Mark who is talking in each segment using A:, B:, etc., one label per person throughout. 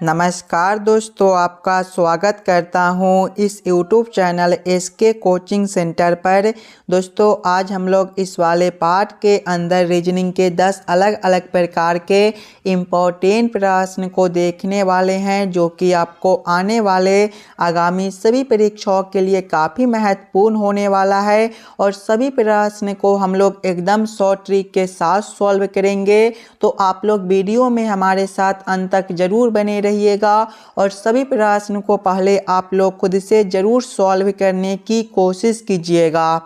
A: नमस्कार दोस्तों, आपका स्वागत करता हूं इस YouTube channel SK coaching centre पर। दोस्तों आज हम लोग इस वाले पार्ट के अंदर रीजनिंग के 10 अलग अलग प्रकार के इम्पोर्टेंट प्रश्न को देखने वाले हैं, जो कि आपको आने वाले आगामी सभी परीक्षाओं के लिए काफ़ी महत्वपूर्ण होने वाला है। और सभी प्रश्न को हम लोग एकदम शॉर्ट ट्रिक के साथ सॉल्व करेंगे, तो आप लोग वीडियो में हमारे साथ अंत तक जरूर बने रहिएगा। और सभी प्रश्न को पहले आप लोग खुद से जरूर सॉल्व करने की कोशिश कीजिएगा।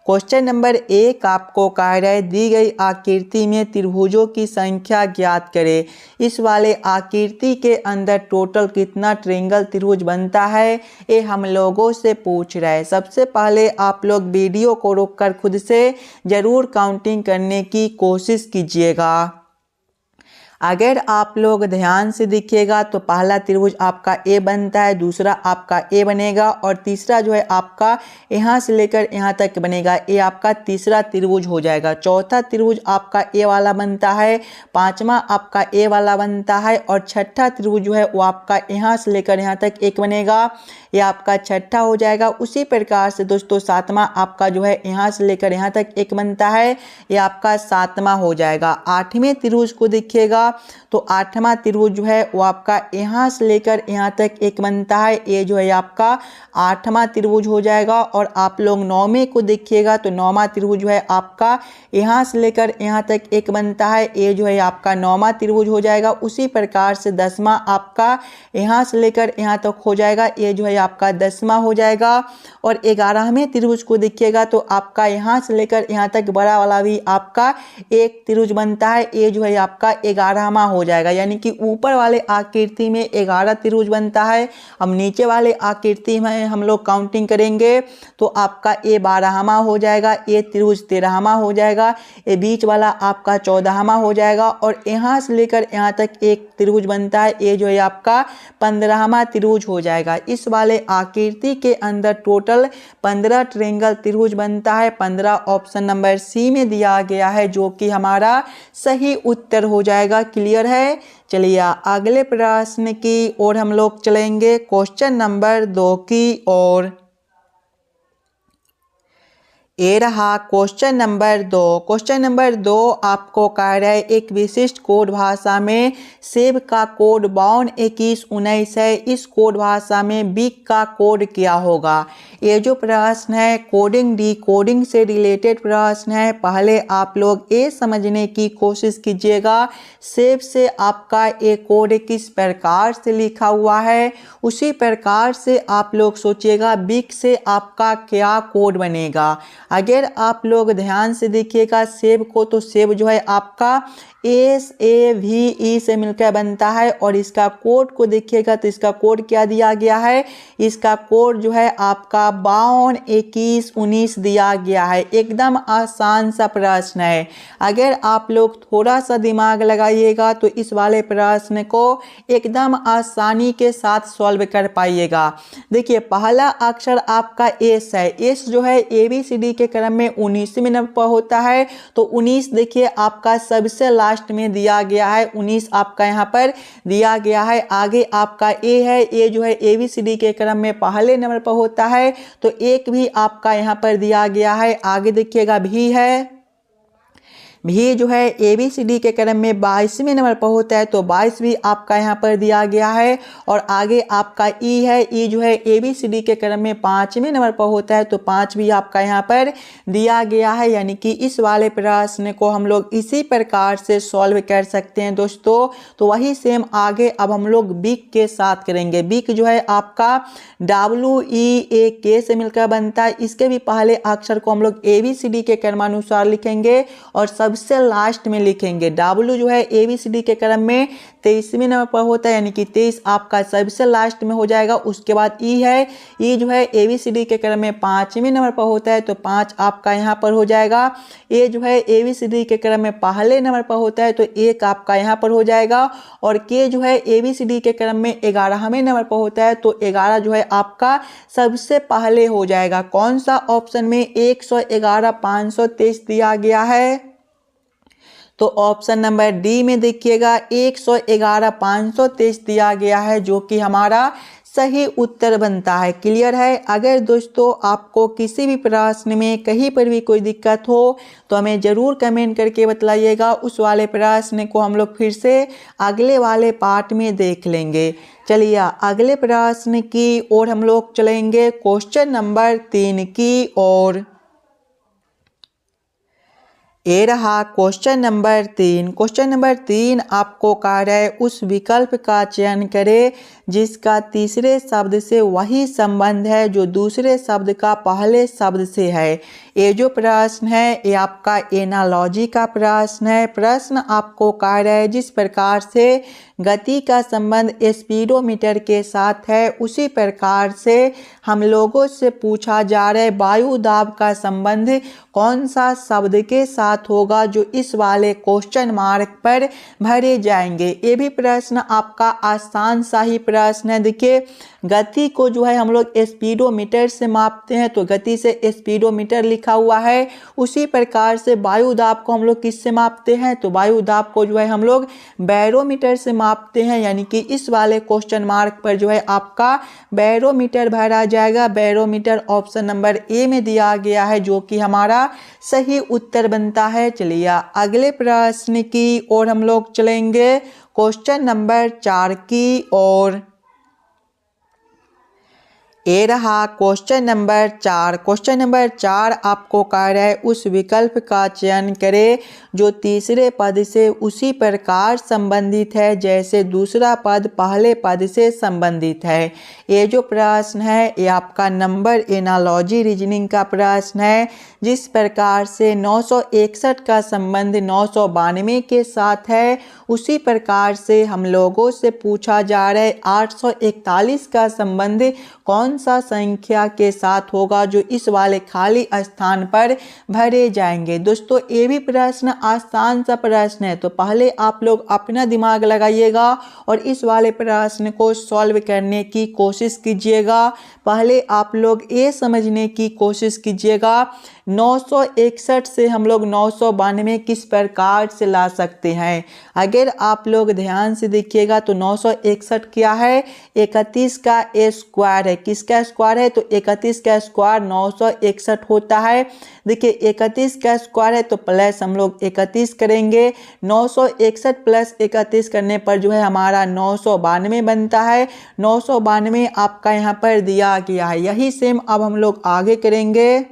A: क्वेश्चन नंबर 1 आपको कह रहा है, दी गई आकृति में त्रिभुजों की संख्या ज्ञात करें। इस वाले आकृति के अंदर टोटल कितना ट्रायंगल त्रिभुज बनता है, ये हम लोगों से पूछ रहा है। सबसे पहले आप लोग वीडियो को रोककर खुद से जरूर काउंटिंग करने की कोशिश कीजिएगा। अगर आप लोग ध्यान से देखिएगा तो पहला त्रिभुज आपका ए बनता है, दूसरा आपका ए बनेगा और तीसरा जो है आपका यहाँ से लेकर यहाँ तक बनेगा, ये आपका तीसरा त्रिभुज हो जाएगा। चौथा त्रिभुज आपका ए वाला बनता है, पांचवा आपका ए वाला बनता है और छठा त्रिभुज जो है वो आपका यहाँ से लेकर यहाँ तक एक बनेगा, ये आपका छठा हो जाएगा। उसी प्रकार से दोस्तों सातवां आपका जो है यहाँ से लेकर यहाँ तक एक बनता है, ये आपका सातवां हो जाएगा। आठवें त्रिभुज को देखिएगा तो आठवां त्रिभुज जो है वो आपका यहाँ से लेकर यहाँ तक एक बनता है, ये जो है आपका आठवां त्रिभुज हो जाएगा। और आप लोग नौवें को देखिएगा तो नौवां त्रिभुज जो है आपका यहाँ से लेकर यहाँ तक एक बनता है, ये जो है आपका नौवां त्रिभुज हो जाएगा। उसी प्रकार से 10वां आपका यहाँ से लेकर यहाँ तक हो जाएगा, ये जो है आपका 10वां हो जाएगा। और 11वें त्रिभुज को देखिएगा तो आपका यहाँ से लेकर यहाँ तक बड़ा वाला भी आपका एक त्रिभुज बनता है, ये जो है आपका 11वां हो जाएगा। यानी कि ऊपर वाले आकृति में 11 त्रिभुज बनता है। हम नीचे वाले आकृति में हम लोग काउंटिंग करेंगे तो आपका ये 12वां हो जाएगा, ये त्रिभुज 13वां हो जाएगा, ये बीच वाला आपका 14वां हो जाएगा और यहाँ से लेकर यहाँ तक एक त्रिभुज बनता है, ये जो है आपका 15वां त्रिभुज हो जाएगा। इस वाले आकृति के अंदर टोटल 15 ट्रायंगल त्रिभुज बनता है। 15 ऑप्शन नंबर सी में दिया गया है, जो कि हमारा सही उत्तर हो जाएगा। क्लियर है? चलिए अगले प्रश्न की ओर हम लोग चलेंगे, क्वेश्चन नंबर 2 की ओर। ये रहा क्वेश्चन नंबर 2। क्वेश्चन नंबर 2 आपको कह रहा है, एक विशिष्ट कोड भाषा में सेब का कोड 52, 21, 19 है। इस कोड भाषा में बिग का कोड क्या होगा? ये जो प्रश्न है कोडिंग डिकोडिंग से रिलेटेड प्रश्न है। पहले आप लोग ये समझने की कोशिश कीजिएगा सेब से आपका ये कोड किस प्रकार से लिखा हुआ है, उसी प्रकार से आप लोग सोचिएगा बिग से आपका क्या कोड बनेगा। अगर आप लोग ध्यान से देखिएगा सेब को, तो सेब जो है आपका SAVE से मिलकर बनता है। और इसका कोड को देखिएगा तो इसका कोड क्या दिया गया है, इसका कोड जो है आपका 52, 21, 19 दिया गया है। एकदम आसान सा प्रश्न है। अगर आप लोग थोड़ा सा दिमाग लगाइएगा तो इस वाले प्रश्न को एकदम आसानी के साथ सॉल्व कर पाइएगा। देखिए पहला अक्षर आपका S है, S जो है ABCD के क्रम में 19वें नंबर पर होता है, तो 19 देखिए आपका सबसे लास्ट में दिया गया है, 19 आपका यहाँ पर दिया गया है। आगे आपका A है, A जो है ABCD के क्रम में पहले नंबर पर होता है, तो एक भी आपका यहाँ पर दिया गया है। आगे देखिएगा भी है, भी जो है ABCD के क्रम में 22वें नंबर पर होता है, तो 22 भी आपका यहाँ पर दिया गया है। और आगे आपका E है, E जो है ABCD के क्रम में 5वें नंबर पर होता है, तो 5 भी आपका यहाँ पर दिया गया है। यानी कि इस वाले प्रश्न को हम लोग इसी प्रकार से सॉल्व कर सकते हैं दोस्तों। तो वही सेम आगे अब हम लोग बिग के साथ करेंगे। बिग जो है आपका WEAK से मिलकर बनता है। इसके भी पहले अक्षर को हम लोग ABCD के क्रमानुसार लिखेंगे और सबसे लास्ट में लिखेंगे। W जो है ABCD के क्रम में 23वें नंबर पर होता है, यानी कि 23 आपका सबसे लास्ट में हो जाएगा। उसके बाद E है, E जो है ABCD के क्रम में 5वें नंबर पर होता है, तो 5 आपका यहाँ पर हो जाएगा। A जो है ABCD के क्रम में पहले नंबर पर होता है, तो 1 आपका यहाँ पर हो जाएगा। और K जो है ABCD के क्रम में 11वें नंबर पर होता है, तो 11 जो है आपका सबसे पहले हो जाएगा। कौन सा ऑप्शन में 111, 523 दिया गया है? तो ऑप्शन नंबर डी में देखिएगा 111,523 दिया गया है, जो कि हमारा सही उत्तर बनता है। क्लियर है। अगर दोस्तों आपको किसी भी प्रश्न में कहीं पर भी कोई दिक्कत हो तो हमें ज़रूर कमेंट करके बताइएगा। उस वाले प्रश्न को हम लोग फिर से अगले वाले पार्ट में देख लेंगे। चलिए अगले प्रश्न की ओर हम लोग चलेंगे, क्वेश्चन नंबर 3 की ओर। ये रहा क्वेश्चन नंबर 3। क्वेश्चन नंबर 3 आपको कह रहा है उस विकल्प का चयन करें जिसका तीसरे शब्द से वही संबंध है जो दूसरे शब्द का पहले शब्द से है। ये जो प्रश्न है ये आपका एनालॉजी का प्रश्न है। प्रश्न आपको कह रहा है जिस प्रकार से गति का संबंध स्पीडोमीटर के साथ है, उसी प्रकार से हम लोगों से पूछा जा रहा है वायु दाब का संबंध कौन सा शब्द के साथ होगा, जो इस वाले क्वेश्चन मार्क पर भरे जाएंगे। ये भी प्रश्न आपका आसान सा ही प्रश्न है। देखिए गति को जो है हम लोग स्पीडोमीटर से मापते हैं, तो गति से स्पीडोमीटर लिखा हुआ है। उसी प्रकार से वायु दाब को हम लोग किससे मापते हैं, तो वायु दाब को जो है हम लोग बैरोमीटर से मापते हैं। यानी कि इस वाले क्वेश्चन मार्क पर जो है आपका बैरोमीटर भरा जाएगा। बैरोमीटर ऑप्शन नंबर ए में दिया गया है, जो कि हमारा सही उत्तर बनता है। चलिए अगले प्रश्न की ओर हम लोग चलेंगे, क्वेश्चन नंबर 4 की ओर। ये रहा क्वेश्चन नंबर 4। क्वेश्चन नंबर 4 आपको कह रहा है उस विकल्प का चयन करें जो तीसरे पद से उसी प्रकार संबंधित है जैसे दूसरा पद पहले पद से संबंधित है। ये जो प्रश्न है ये आपका नंबर एनालॉजी रीजनिंग का प्रश्न है। जिस प्रकार से 961 का संबंध 992 के साथ है, उसी प्रकार से हम लोगों से पूछा जा रहा है 841 का संबंध कौन सा संख्या के साथ होगा, जो इस वाले खाली स्थान पर भरे जाएंगे। दोस्तों ये भी प्रश्न आसान सा प्रश्न है, तो पहले आप लोग अपना दिमाग लगाइएगा और इस वाले प्रश्न को सॉल्व करने की कोशिश कीजिएगा। पहले आप लोग ये समझने की कोशिश कीजिएगा 961 से हम लोग 992 किस प्रकार से ला सकते हैं। अगर आप लोग ध्यान से देखिएगा तो 961 क्या है, 31 का स्क्वायर है। किसका स्क्वायर है, तो 31 का स्क्वायर 961 होता है। देखिए 31 का स्क्वायर है तो प्लस हम लोग 31 करेंगे। 961 प्लस 31 करने पर जो है हमारा 992 बनता है। 992 आपका यहाँ पर दिया गया है। यही सेम अब हम लोग आगे करेंगे।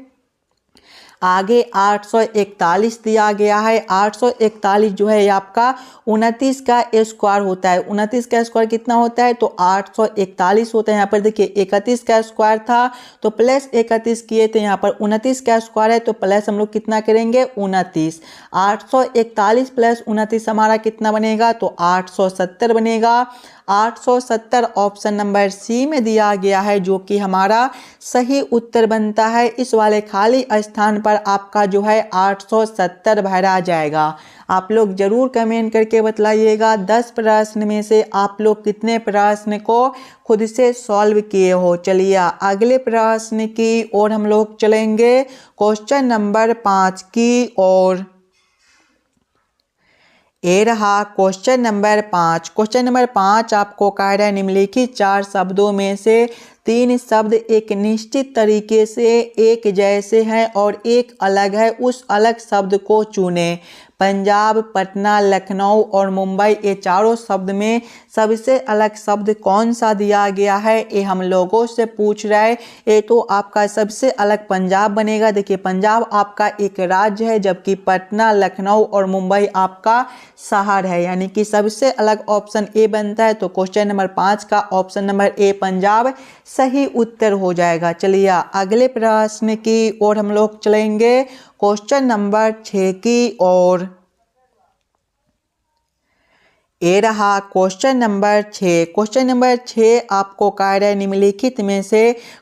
A: आगे 841 दिया गया है। 841 जो है आपका 29 का स्क्वायर होता है। 29 का स्क्वायर कितना होता है, तो 841 होता है। यहाँ पर देखिए 31 का स्क्वायर था तो प्लस 31 किए थे, यहाँ पर 29 का स्क्वायर है तो प्लस हम लोग कितना करेंगे 29। 841 प्लस 29 हमारा कितना बनेगा, तो 870 बनेगा। 870 ऑप्शन नंबर सी में दिया गया है, जो कि हमारा सही उत्तर बनता है। इस वाले खाली स्थान पर आपका जो है 870 भरा जाएगा। आप लोग जरूर कमेंट करके बताइएगा 10 प्रश्न में से आप लोग कितने प्रश्न को खुद से सॉल्व किए हो। चलिए अगले प्रश्न की ओर हम लोग चलेंगे, क्वेश्चन नंबर 5 की ओर। ये रहा क्वेश्चन नंबर 5। क्वेश्चन नंबर 5 आपको कह रहा है निम्नलिखित 4 शब्दों में से 3 शब्द एक निश्चित तरीके से एक जैसे हैं और एक अलग है, उस अलग शब्द को चुनें। पंजाब, पटना, लखनऊ और मुंबई, ये चारों शब्द में सबसे अलग शब्द कौन सा दिया गया है, ये हम लोगों से पूछ रहा है। ये तो आपका सबसे अलग पंजाब बनेगा। देखिए पंजाब आपका एक राज्य है, जबकि पटना, लखनऊ और मुंबई आपका शहर है। यानी कि सबसे अलग ऑप्शन ए बनता है। तो क्वेश्चन नंबर 5 का ऑप्शन नंबर ए पंजाब सही उत्तर हो जाएगा। चलिए अगले प्रश्न की ओर हम लोग चलेंगे, क्वेश्चन नंबर 6 की ओर। ये रहा क्वेश्चन नंबर 6। क्वेश्चन नंबर 6 आपको कह रहा है निम्नलिखित में से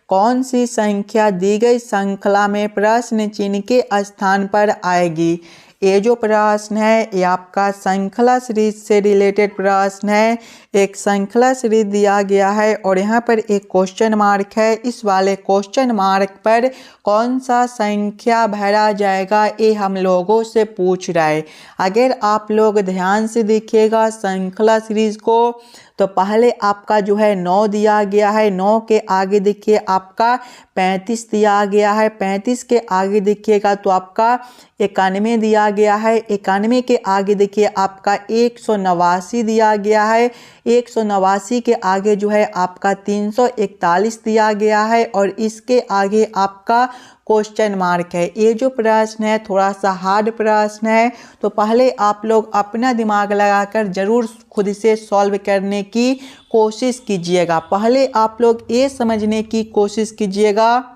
A: कौन सी संख्या दी गई श्रृंखला में प्रश्न चिन्ह के स्थान पर आएगी। ये जो प्रश्न है ये आपका श्रृंखला सीरीज से रिलेटेड प्रश्न है। एक श्रृंखला सीरीज दिया गया है और यहाँ पर एक क्वेश्चन मार्क है। इस वाले क्वेश्चन मार्क पर कौन सा संख्या भरा जाएगा ये हम लोगों से पूछ रहा है। अगर आप लोग ध्यान से देखिएगा श्रृंखला सीरीज को तो पहले आपका जो है 9 दिया गया है, 9 के आगे देखिए आपका 35 दिया गया है, 35 के आगे देखिएगा तो आपका 91 दिया गया है, 91 के आगे देखिए आपका 189 दिया गया है, 189 के आगे जो है आपका 341 दिया गया है और इसके आगे आपका क्वेश्चन मार्क है। ये जो प्रश्न है थोड़ा सा हार्ड प्रश्न है, तो पहले आप लोग अपना दिमाग लगाकर ज़रूर खुद से सॉल्व करने की कोशिश कीजिएगा। पहले आप लोग ये समझने की कोशिश कीजिएगा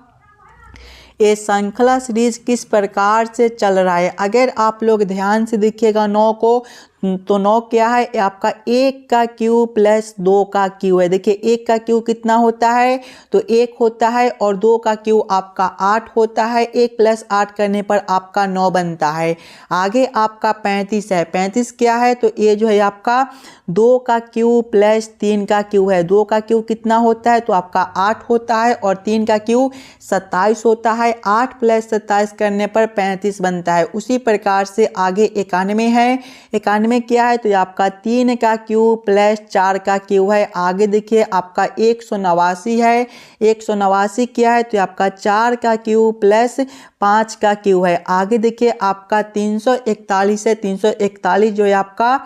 A: ये श्रृंखला सीरीज किस प्रकार से चल रहा है। अगर आप लोग ध्यान से देखिएगा 9 को तो 9 क्या है, ये आपका 1 का क्यू प्लस 2 का क्यू है। देखिए 1 का क्यू कितना होता है तो 1 होता है और 2 का क्यू आपका 8 होता है। 1 प्लस 8 करने पर आपका 9 बनता है। आगे आपका 35 है, 35 क्या है तो ये जो है आपका 2 का क्यू प्लस 3 का क्यू है। 2 का क्यू कितना होता है तो आपका 8 होता है और 3 का क्यू 27 होता है। 8 प्लस 27 करने पर 35 बनता है। उसी प्रकार से आगे 91 है, 91 में क्या है तो ये आपका 3 का क्यू प्लस 4 का क्यू है। आगे देखिए आपका 189 है, 189 क्या है तो ये आपका 4 का क्यू प्लस 5 का क्यू है। आगे देखिए आपका 341 है, 341 जो है आपका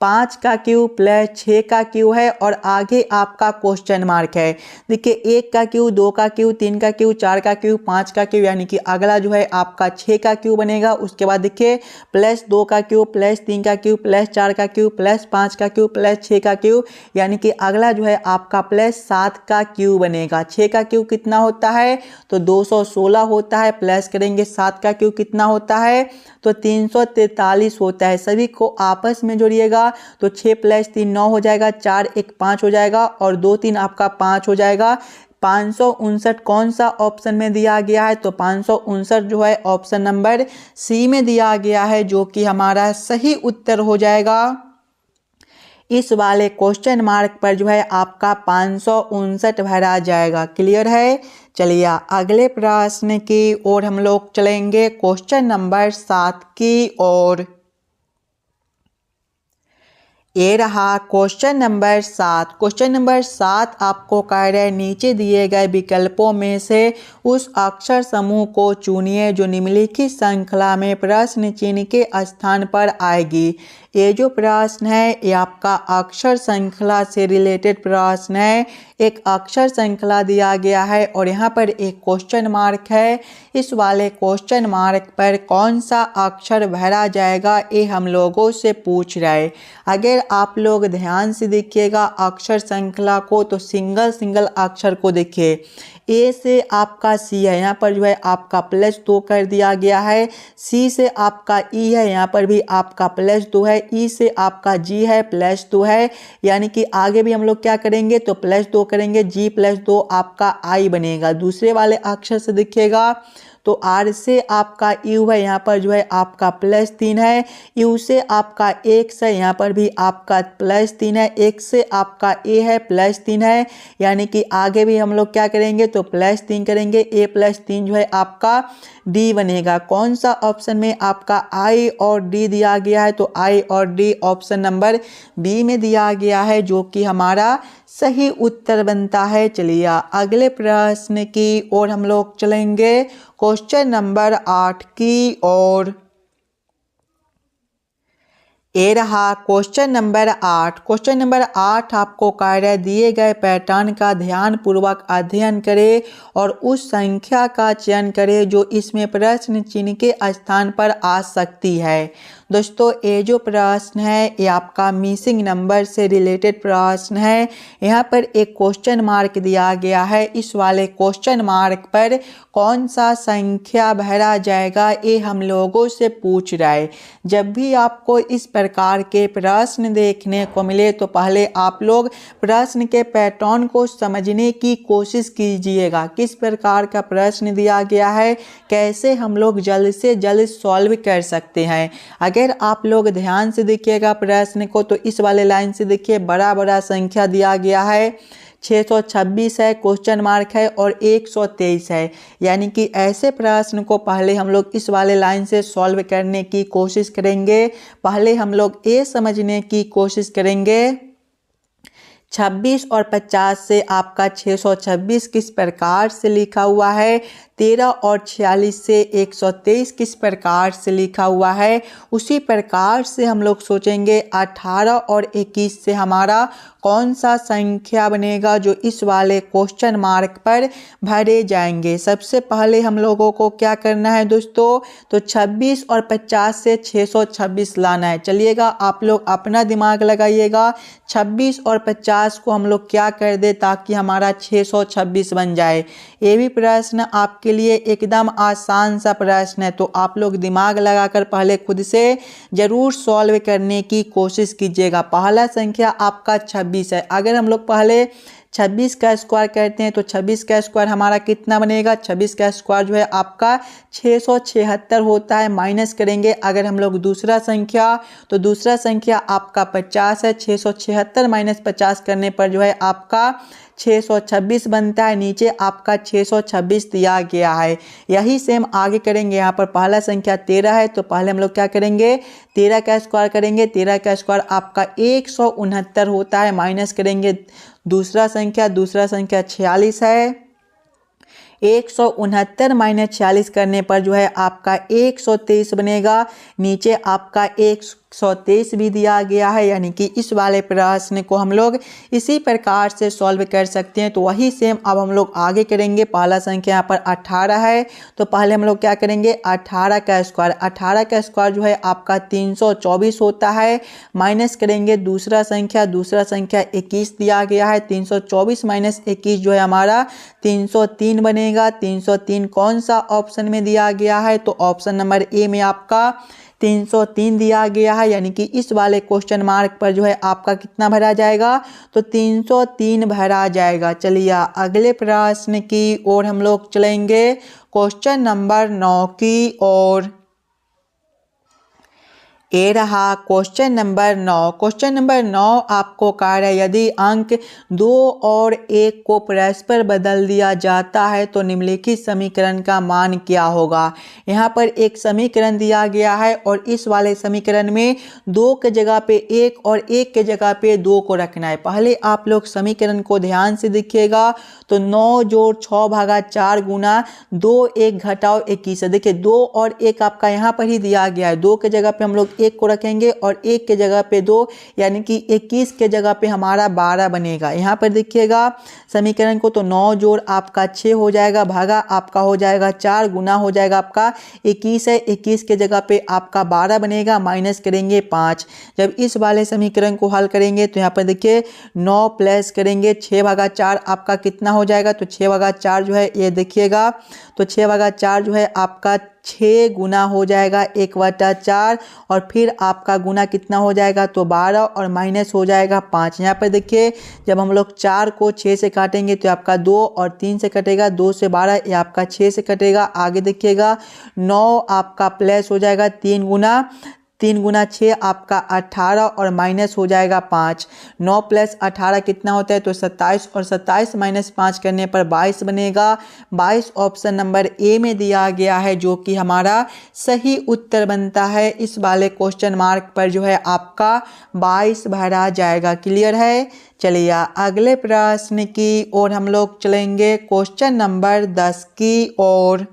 A: 5 का क्यू प्लस 6 का क्यू है और आगे आपका क्वेश्चन मार्क है। देखिए 1 का क्यू, 2 का क्यू, 3 का क्यू, 4 का क्यू, 5 का क्यू, यानी कि अगला जो है आपका 6 का क्यू बनेगा। उसके बाद देखिए प्लस 2 का क्यू प्लस 3 का क्यू प्लस 4 का क्यू प्लस 5 का क्यू प्लस 6 का क्यू, यानी कि अगला जो है आपका प्लस 7 का क्यू बनेगा। 6 का क्यू कितना होता है तो 216 होता है, प्लस करेंगे 7 का क्यू कितना होता है तो 343 होता है। सभी को आपस में जोड़िएगा तो 6 प्लस 3 9 हो जाएगा, 4 1 5 हो जाएगा और 2 3 आपका 5 हो जाएगा। 559 कौन सा ऑप्शन में दिया गया है तो 559 जो है ऑप्शन नंबर सी में दिया गया है, जो कि हमारा सही उत्तर हो जाएगा। इस वाले क्वेश्चन मार्क पर जो है आपका 559 भरा जाएगा। क्लियर है। चलिए अगले प्रश्न की ओर हम लोग चलेंगे, क्वेश्चन नंबर 7 की ओर। ये रहा क्वेश्चन नंबर 7। क्वेश्चन नंबर 7 आपको कह रहे हैं नीचे दिए गए विकल्पों में से उस अक्षर समूह को चुनिए जो निम्नलिखित श्रृंखला में प्रश्न चिन्ह के स्थान पर आएगी। ये जो प्रश्न है ये आपका अक्षर श्रृंखला से रिलेटेड प्रश्न है। एक अक्षर श्रृंखला दिया गया है और यहाँ पर एक क्वेश्चन मार्क है। इस वाले क्वेश्चन मार्क पर कौन सा अक्षर भरा जाएगा ये हम लोगों से पूछ रहा है। अगर आप लोग ध्यान से देखिएगा अक्षर श्रृंखला को तो सिंगल सिंगल अक्षर को देखिए। ए से आपका सी है, यहाँ पर जो है आपका प्लस 2 कर दिया गया है। सी से आपका ई है, यहाँ पर भी आपका प्लस 2 है। ई से आपका जी है, प्लस 2 है, यानी कि आगे भी हम लोग क्या करेंगे तो प्लस 2 करेंगे। जी प्लस 2 आपका आई बनेगा। दूसरे वाले अक्षर से देखिएगा तो आर से आपका यू है, यहाँ पर जो है आपका प्लस 3 है। यू से आपका एक्स है, यहाँ पर भी आपका प्लस 3 है। एक्स से आपका ए है, प्लस 3 है, यानी कि आगे भी हम लोग क्या करेंगे तो प्लस 3 करेंगे। ए प्लस 3 जो है आपका डी बनेगा। कौन सा ऑप्शन में आपका आई और डी दिया गया है तो आई और डी ऑप्शन नंबर बी में दिया गया है, जो कि हमारा सही उत्तर बनता है। चलिए अगले प्रश्न की ओर हम लोग चलेंगे, क्वेश्चन नंबर 8 की ओर। ये रहा क्वेश्चन नंबर 8। क्वेश्चन नंबर 8 आपको कह रहा है दिए गए पैटर्न का ध्यानपूर्वक अध्ययन करें और उस संख्या का चयन करें जो इसमें प्रश्न चिन्ह के स्थान पर आ सकती है। दोस्तों ये जो प्रश्न है ये आपका मिसिंग नंबर से रिलेटेड प्रश्न है। यहाँ पर एक क्वेश्चन मार्क दिया गया है, इस वाले क्वेश्चन मार्क पर कौन सा संख्या भरा जाएगा ये हम लोगों से पूछ रहा है। जब भी आपको इस प्रकार के प्रश्न देखने को मिले तो पहले आप लोग प्रश्न के पैटर्न को समझने की कोशिश कीजिएगा। किस प्रकार का प्रश्न दिया गया है, कैसे हम लोग जल्द से जल्द सॉल्व कर सकते हैं। अगर आप लोग ध्यान से देखिएगा प्रश्न को तो इस वाले लाइन से देखिए बड़ा बड़ा संख्या दिया गया है, 626 है, क्वेश्चन मार्क है और 123 है। यानी कि ऐसे प्रश्न को पहले हम लोग इस वाले लाइन से सॉल्व करने की कोशिश करेंगे। पहले हम लोग ये समझने की कोशिश करेंगे 26 और 50 से आपका 626 किस प्रकार से लिखा हुआ है, 13 और 46 से 123 किस प्रकार से लिखा हुआ है। उसी प्रकार से हम लोग सोचेंगे 18 और 21 से हमारा कौन सा संख्या बनेगा जो इस वाले क्वेश्चन मार्क पर भरे जाएंगे। सबसे पहले हम लोगों को क्या करना है दोस्तों, तो 26 और 50 से 626 लाना है। चलिएगा आप लोग अपना दिमाग लगाइएगा, 26 और 50 को हम लोग क्या कर दे ताकि हमारा 626 बन जाए। ये भी प्रश्न आपके लिए एकदम आसान सा प्रश्न है, तो आप लोग दिमाग लगाकर पहले खुद से जरूर सॉल्व करने की कोशिश कीजिएगा। पहला संख्या आपका 26 है। अगर हम लोग पहले 26 का स्क्वायर करते हैं तो 26 का स्क्वायर हमारा कितना बनेगा, 26 का स्क्वायर जो है आपका 676 होता है। माइनस करेंगे अगर हम लोग दूसरा संख्या, तो दूसरा संख्या आपका 50 है। 676 माइनस 50 करने पर जो है आपका 626 बनता है। नीचे आपका 626 दिया गया है। यही सेम आगे करेंगे। यहाँ पर पहला संख्या 13 है तो पहले हम लोग क्या करेंगे, 13 का स्क्वायर करेंगे। 13 का स्क्वायर आपका 169 होता है। माइनस करेंगे दूसरा संख्या 46 है। 169 माइनस 46 करने पर जो है आपका 123 बनेगा। नीचे आपका 123 भी दिया गया है। यानी कि इस वाले प्रश्न को हम लोग इसी प्रकार से सॉल्व कर सकते हैं। तो वही सेम अब हम लोग आगे करेंगे। पहला संख्या यहाँ पर 18 है तो पहले हम लोग क्या करेंगे, 18 का स्क्वायर। 18 का स्क्वायर जो है आपका 324 होता है। माइनस करेंगे दूसरा संख्या 21 दिया गया है। 324 माइनस 21 जो है हमारा 303 बनेगा। 303 कौन सा ऑप्शन में दिया गया है, तो ऑप्शन नंबर ए में आपका 303 दिया गया है। यानी कि इस वाले क्वेश्चन मार्क पर जो है आपका कितना भरा जाएगा, तो 303 भरा जाएगा। चलिए अगले प्रश्न की ओर हम लोग चलेंगे, क्वेश्चन नंबर 9 की ओर। ये रहा क्वेश्चन नंबर 9। क्वेश्चन नंबर 9 आपको कह रहा है यदि अंक 2 और 1 को परस्पर बदल दिया जाता है तो निम्नलिखित समीकरण का मान क्या होगा। यहाँ पर एक समीकरण दिया गया है और इस वाले समीकरण में 2 के जगह पे 1 और 1 के जगह पे 2 को रखना है। पहले आप लोग समीकरण को ध्यान से देखिएगा तो 9 जोड़ 6 भागा 4 गुना 2 1 घटाओ 21 है। देखिए 2 और 1 आपका यहाँ पर ही दिया गया है। 2 के जगह पे हम लोग 1 को रखेंगे और 1 के जगह पे 2, यानी कि 21 के जगह पे हमारा 12 बनेगा। यहाँ पर देखिएगा समीकरण को तो 9 जोड़ आपका 6 हो जाएगा, भागा आपका हो जाएगा 4, गुना हो जाएगा आपका 21 है। 21 के जगह पे आपका 12 बनेगा। माइनस करेंगे 5। जब इस वाले समीकरण को हल करेंगे तो यहाँ पर देखिए 9 प्लस करेंगे 6 भागा 4 आपका कितना हो जाएगा, तो 6 भागा 4 जो है ये देखिएगा तो 6 भागा 4 जो है आपका 6 गुना हो जाएगा 1/4 और फिर आपका गुना कितना हो जाएगा, तो 12 और माइनस हो जाएगा 5। यहाँ पर देखिए जब हम लोग 4 को 6 से काटेंगे तो आपका 2 और 3 से कटेगा, 2 से 12 ये आपका 6 से कटेगा। आगे देखिएगा 9 आपका प्लस हो जाएगा 3 गुना 6 आपका 18 और माइनस हो जाएगा 5। 9 प्लस 18 कितना होता है, तो 27 और 27 माइनस 5 करने पर 22 बनेगा। 22 ऑप्शन नंबर ए में दिया गया है जो कि हमारा सही उत्तर बनता है। इस वाले क्वेश्चन मार्क पर जो है आपका 22 भरा जाएगा। क्लियर है। चलिए अगले प्रश्न की ओर हम लोग चलेंगे, क्वेश्चन नंबर 10 की ओर।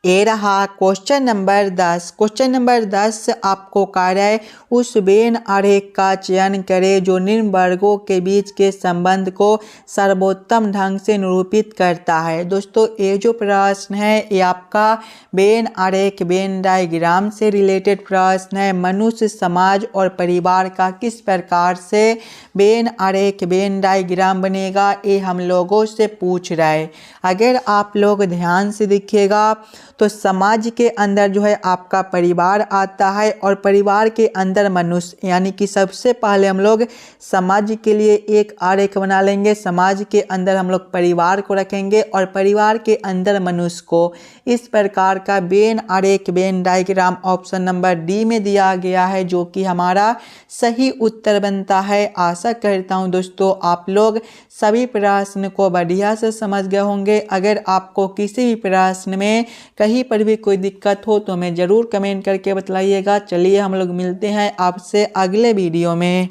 A: ये रहा क्वेश्चन नंबर 10। क्वेश्चन नंबर 10 आपको कह रहा है उस वेन आरेख का चयन करें जो निम्न वर्गों के बीच के संबंध को सर्वोत्तम ढंग से निरूपित करता है। दोस्तों ये जो प्रश्न है ये आपका वेन आरेख वेन डायग्राम से रिलेटेड प्रश्न है। मनुष्य समाज और परिवार का किस प्रकार से वेन आरेख वेन डायग्राम बनेगा ये हम लोगों से पूछ रहा है। अगर आप लोग ध्यान से देखिएगा तो समाज के अंदर जो है आपका परिवार आता है और परिवार के अंदर मनुष्य, यानी कि सबसे पहले हम लोग समाज के लिए एक आरेख बना लेंगे। समाज के अंदर हम लोग परिवार को रखेंगे और परिवार के अंदर मनुष्य को। इस प्रकार का वेन आरेख Venn diagram option number D में दिया गया है जो कि हमारा सही उत्तर बनता है। आशा करता हूँ दोस्तों आप लोग सभी प्रश्न को बढ़िया से समझ गए होंगे। अगर आपको किसी भी प्रश्न में कहीं पर भी कोई दिक्कत हो तो हमें ज़रूर कमेंट करके बताइएगा। चलिए हम लोग मिलते हैं आपसे अगले वीडियो में।